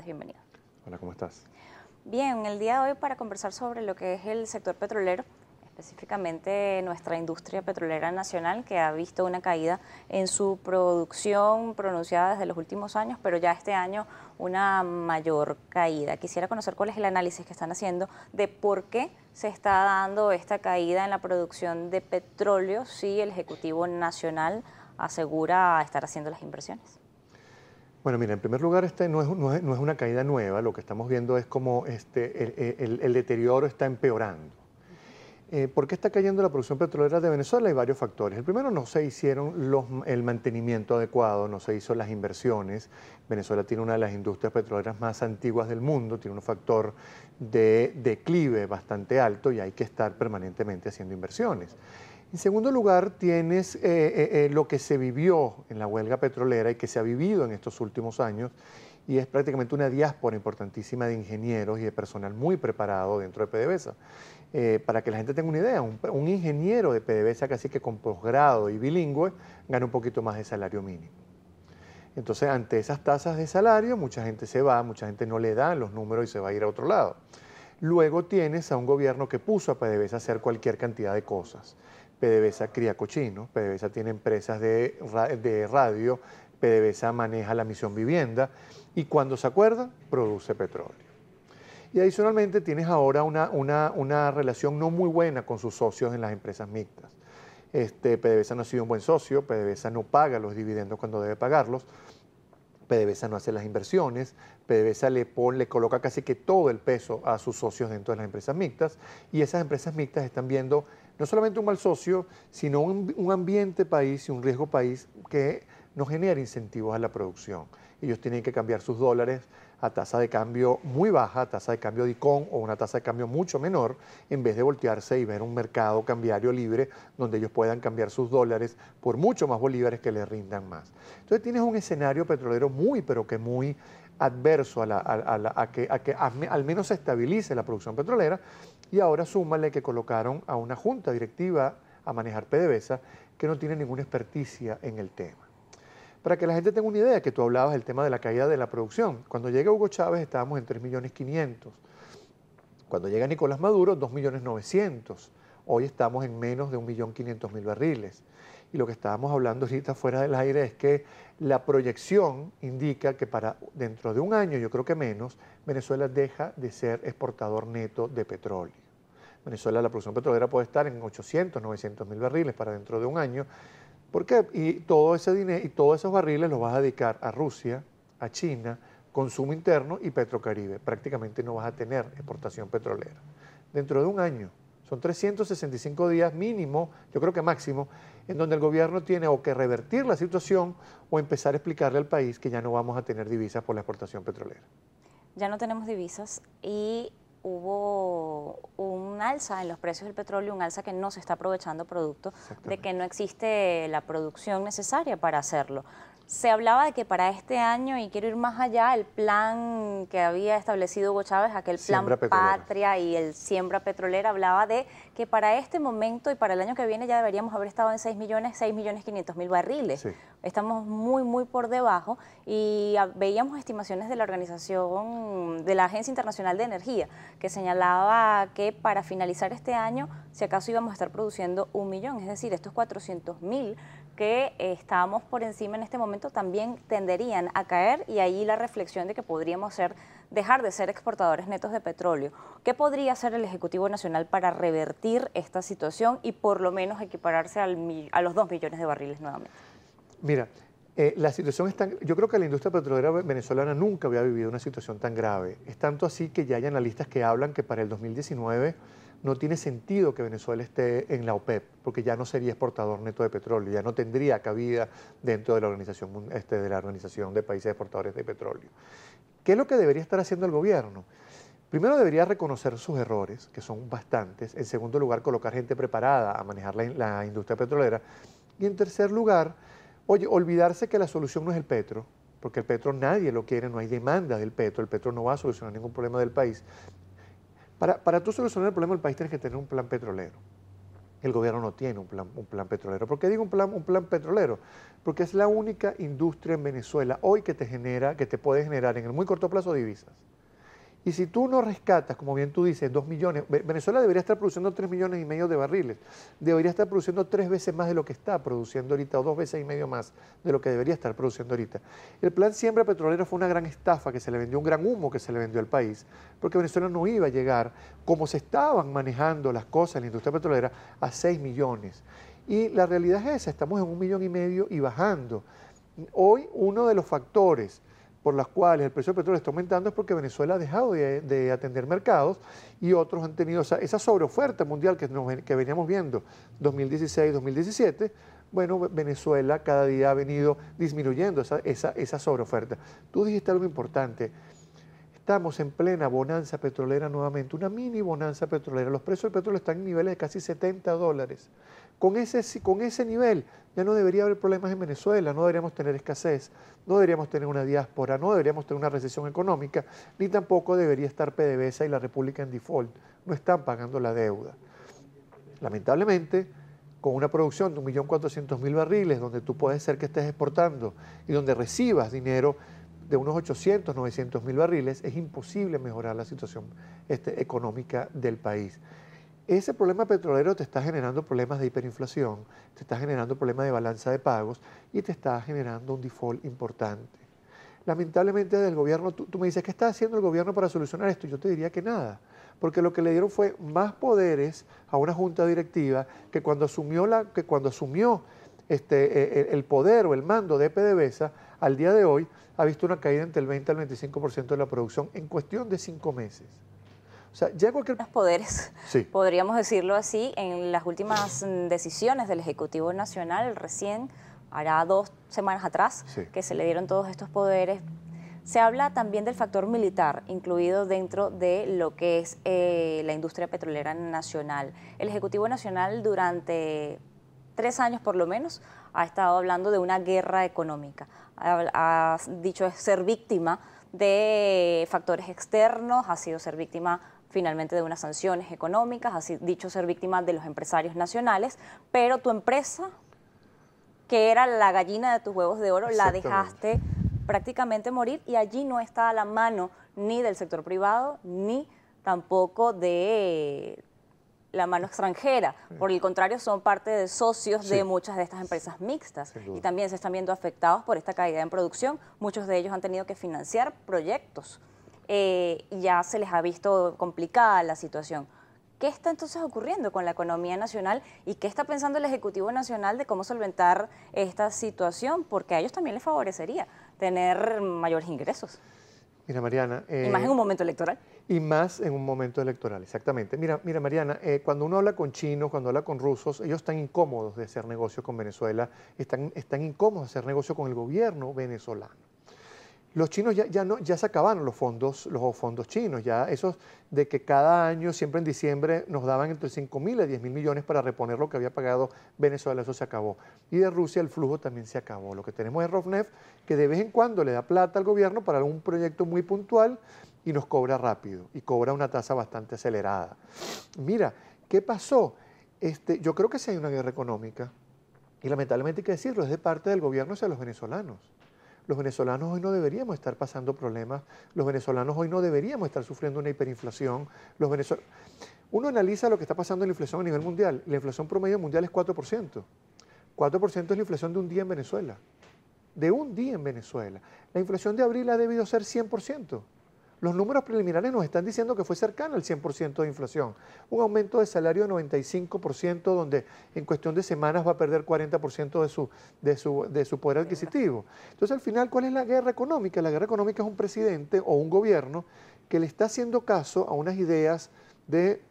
tardes, bienvenido. Hola, ¿cómo estás? Bien, el día de hoy para conversar sobre lo que es el sector petrolero, específicamente nuestra industria petrolera nacional, que ha visto una caída en su producción pronunciada desde los últimos años, pero ya este año una mayor caída. Quisiera conocer cuál es el análisis que están haciendo de por qué se está dando esta caída en la producción de petróleo si el Ejecutivo Nacional asegura estar haciendo las inversiones. Bueno, mira, en primer lugar, no es una caída nueva, lo que estamos viendo es como el deterioro está empeorando. ¿Por qué está cayendo la producción petrolera de Venezuela? Hay varios factores. El primero, no se hicieron el mantenimiento adecuado, no se hizo las inversiones. Venezuela tiene una de las industrias petroleras más antiguas del mundo, tiene un factor de declive bastante alto y hay que estar permanentemente haciendo inversiones. En segundo lugar, tienes lo que se vivió en la huelga petrolera y que se ha vivido en estos últimos años, y es prácticamente una diáspora importantísima de ingenieros y de personal muy preparado dentro de PDVSA. Para que la gente tenga una idea, un ingeniero de PDVSA casi que con posgrado y bilingüe gana un poquito más de salario mínimo. Entonces, ante esas tasas de salario, mucha gente se va, mucha gente no le dan los números y se va a ir a otro lado. Luego tienes a un gobierno que puso a PDVSA a hacer cualquier cantidad de cosas. PDVSA cría cochinos, PDVSA tiene empresas de radio, PDVSA maneja la misión vivienda y cuando se acuerda, produce petróleo. Y adicionalmente tienes ahora una relación no muy buena con sus socios en las empresas mixtas. PDVSA no ha sido un buen socio, PDVSA no paga los dividendos cuando debe pagarlos, PDVSA no hace las inversiones, PDVSA le coloca casi que todo el peso a sus socios dentro de las empresas mixtas y esas empresas mixtas están viendo no solamente un mal socio, sino un ambiente país y un riesgo país que no genera incentivos a la producción. Ellos tienen que cambiar sus dólares a tasa de cambio muy baja, tasa de cambio de ICON o una tasa de cambio mucho menor, en vez de voltearse y ver un mercado cambiario libre donde ellos puedan cambiar sus dólares por mucho más bolívares que les rindan más. Entonces tienes un escenario petrolero pero que muy adverso a que al menos se estabilice la producción petrolera, y ahora súmale que colocaron a una junta directiva a manejar PDVSA que no tiene ninguna experticia en el tema. Para que la gente tenga una idea, que tú hablabas del tema de la caída de la producción. Cuando llega Hugo Chávez estábamos en 3.500.000. Cuando llega Nicolás Maduro, 2.900.000. Hoy estamos en menos de 1.500.000 barriles. Y lo que estábamos hablando ahorita fuera del aire es que la proyección indica que para dentro de un año, yo creo que menos, Venezuela deja de ser exportador neto de petróleo. Venezuela, la producción petrolera puede estar en 800, 900.000 barriles para dentro de un año. ¿Por qué? Y todo ese dinero y todos esos barriles los vas a dedicar a Rusia, a China, consumo interno y Petrocaribe. Prácticamente no vas a tener exportación petrolera. Dentro de un año, son 365 días mínimo, yo creo que máximo, en donde el gobierno tiene o que revertir la situación o empezar a explicarle al país que ya no vamos a tener divisas por la exportación petrolera. Ya no tenemos divisas y hubo un alza en los precios del petróleo, un alza que no se está aprovechando producto de que no existe la producción necesaria para hacerlo. Se hablaba de que para este año, y quiero ir más allá, el plan que había establecido Hugo Chávez, aquel plan Patria y el Siembra Petrolera, hablaba de que para este momento y para el año que viene ya deberíamos haber estado en 6.500.000 barriles. Sí. Estamos muy por debajo y veíamos estimaciones de la organización, de la Agencia Internacional de Energía, que señalaba que para finalizar este año, si acaso íbamos a estar produciendo 1 millón, es decir, estos 400.000 que estamos por encima en este momento también tenderían a caer, y ahí la reflexión de que podríamos dejar de ser exportadores netos de petróleo. ¿Qué podría hacer el Ejecutivo Nacional para revertir esta situación y por lo menos equipararse a los 2 millones de barriles nuevamente? Mira, la situación es tan... Yo creo que la industria petrolera venezolana nunca había vivido una situación tan grave. Es tanto así que ya hay analistas que hablan que para el 2019 no tiene sentido que Venezuela esté en la OPEP, porque ya no sería exportador neto de petróleo, ya no tendría cabida dentro de la Organización de Países Exportadores de Petróleo. ¿Qué es lo que debería estar haciendo el gobierno? Primero, debería reconocer sus errores, que son bastantes. En segundo lugar, colocar gente preparada a manejar la industria petrolera. Y en tercer lugar, oye, olvidarse que la solución no es el petro, porque el petro nadie lo quiere, no hay demanda del petro, el petro no va a solucionar ningún problema del país. Para tú solucionar el problema del país tienes que tener un plan petrolero. El gobierno no tiene un plan petrolero. ¿Por qué digo un plan petrolero? Porque es la única industria en Venezuela hoy que te puede generar en el muy corto plazo divisas. Y si tú no rescatas, como bien tú dices, 2 millones, Venezuela debería estar produciendo 3,5 millones de barriles, debería estar produciendo 3 veces más de lo que está produciendo ahorita, o 2,5 veces más de lo que debería estar produciendo ahorita. El plan Siembra Petrolera fue una gran estafa que se le vendió, un gran humo que se le vendió al país, porque Venezuela no iba a llegar, como se estaban manejando las cosas en la industria petrolera, a 6 millones. Y la realidad es esa, estamos en 1,5 millones y bajando. Hoy uno de los factores por las cuales el precio del petróleo está aumentando es porque Venezuela ha dejado de atender mercados y otros han tenido esa sobreoferta mundial que veníamos viendo 2016-2017. Bueno, Venezuela cada día ha venido disminuyendo esa sobreoferta. Tú dijiste algo importante. Estamos en plena bonanza petrolera nuevamente, una mini bonanza petrolera. Los precios del petróleo están en niveles de casi $70. Con ese nivel ya no debería haber problemas en Venezuela, no deberíamos tener escasez, no deberíamos tener una diáspora, no deberíamos tener una recesión económica, ni tampoco debería estar PDVSA y la República en default. No están pagando la deuda. Lamentablemente, con una producción de 1.400.000 barriles, donde tú puedes ser que estés exportando y donde recibas dinero de unos 800, 900.000 barriles, es imposible mejorar la situación económica del país. Ese problema petrolero te está generando problemas de hiperinflación, te está generando problemas de balanza de pagos y te está generando un default importante. Lamentablemente del gobierno, tú me dices, ¿qué está haciendo el gobierno para solucionar esto? Yo te diría que nada, porque lo que le dieron fue más poderes a una junta directiva que cuando asumió el poder o el mando de PDVSA, al día de hoy ha visto una caída entre el 20 al 25% de la producción en cuestión de 5 meses. O sea, ya cualquier... Los poderes, sí, podríamos decirlo así, en las últimas decisiones del Ejecutivo Nacional, recién, hará 2 semanas atrás, sí, que se le dieron todos estos poderes. Se habla también del factor militar, incluido dentro de lo que es la industria petrolera nacional. El Ejecutivo Nacional durante 3 años por lo menos ha estado hablando de una guerra económica. Ha dicho ser víctima de factores externos, ha sido ser víctima finalmente de unas sanciones económicas, ha dicho ser víctima de los empresarios nacionales, pero tu empresa, que era la gallina de tus huevos de oro, la dejaste prácticamente morir y allí no está a la mano ni del sector privado ni tampoco de la mano extranjera. Por el contrario, son parte de socios de muchas de estas empresas mixtas y también se están viendo afectados por esta caída en producción. Muchos de ellos han tenido que financiar proyectos y ya se les ha visto complicada la situación. ¿Qué está entonces ocurriendo con la economía nacional y qué está pensando el Ejecutivo Nacional de cómo solventar esta situación? Porque a ellos también les favorecería tener mayores ingresos. Mira, Mariana... y más en un momento electoral. Y más en un momento electoral, exactamente. Mira Mariana, cuando uno habla con chinos, cuando habla con rusos, ellos están incómodos de hacer negocio con Venezuela, están incómodos de hacer negocio con el gobierno venezolano. Los chinos ya se acabaron los fondos chinos, ya esos de que cada año, siempre en diciembre, nos daban entre 5.000 a 10.000 millones para reponer lo que había pagado Venezuela, eso se acabó. Y de Rusia el flujo también se acabó. Lo que tenemos es Rosneft, que de vez en cuando le da plata al gobierno para algún proyecto muy puntual y nos cobra rápido, y cobra una tasa bastante acelerada. Mira, ¿qué pasó? Yo creo que sí hay una guerra económica, y lamentablemente hay que decirlo, es de parte del gobierno hacia los venezolanos. Los venezolanos hoy no deberíamos estar pasando problemas, los venezolanos hoy no deberíamos estar sufriendo una hiperinflación. Uno analiza lo que está pasando en la inflación a nivel mundial, la inflación promedio mundial es 4%. 4% es la inflación de un día en Venezuela. De un día en Venezuela. La inflación de abril ha debido ser 100%. Los números preliminares nos están diciendo que fue cercano al 100% de inflación. Un aumento de salario de 95%, donde en cuestión de semanas va a perder 40% de su poder adquisitivo. Entonces, al final, ¿cuál es la guerra económica? La guerra económica es un presidente o un gobierno que le está haciendo caso a unas ideas de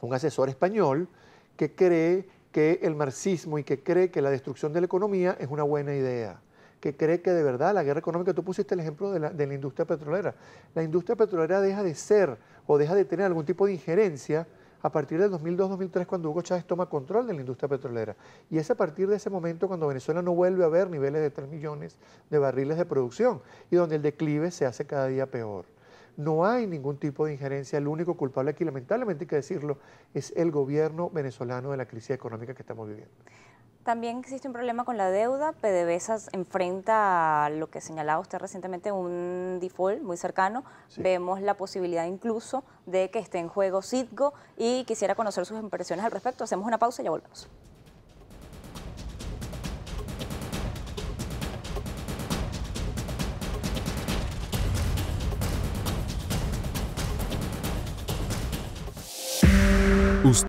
un asesor español que cree que el marxismo y que cree que la destrucción de la economía es una buena idea, que cree que de verdad la guerra económica, tú pusiste el ejemplo de la industria petrolera. La industria petrolera deja de ser o deja de tener algún tipo de injerencia a partir del 2002-2003, cuando Hugo Chávez toma control de la industria petrolera. Y es a partir de ese momento cuando Venezuela no vuelve a ver niveles de 3 millones de barriles de producción y donde el declive se hace cada día peor. No hay ningún tipo de injerencia. El único culpable aquí, lamentablemente hay que decirlo, es el gobierno venezolano de la crisis económica que estamos viviendo. También existe un problema con la deuda. PDVSA enfrenta a lo que señalaba usted recientemente, un default muy cercano. Sí. Vemos la posibilidad incluso de que esté en juego Citgo y quisiera conocer sus impresiones al respecto. Hacemos una pausa y ya volvemos.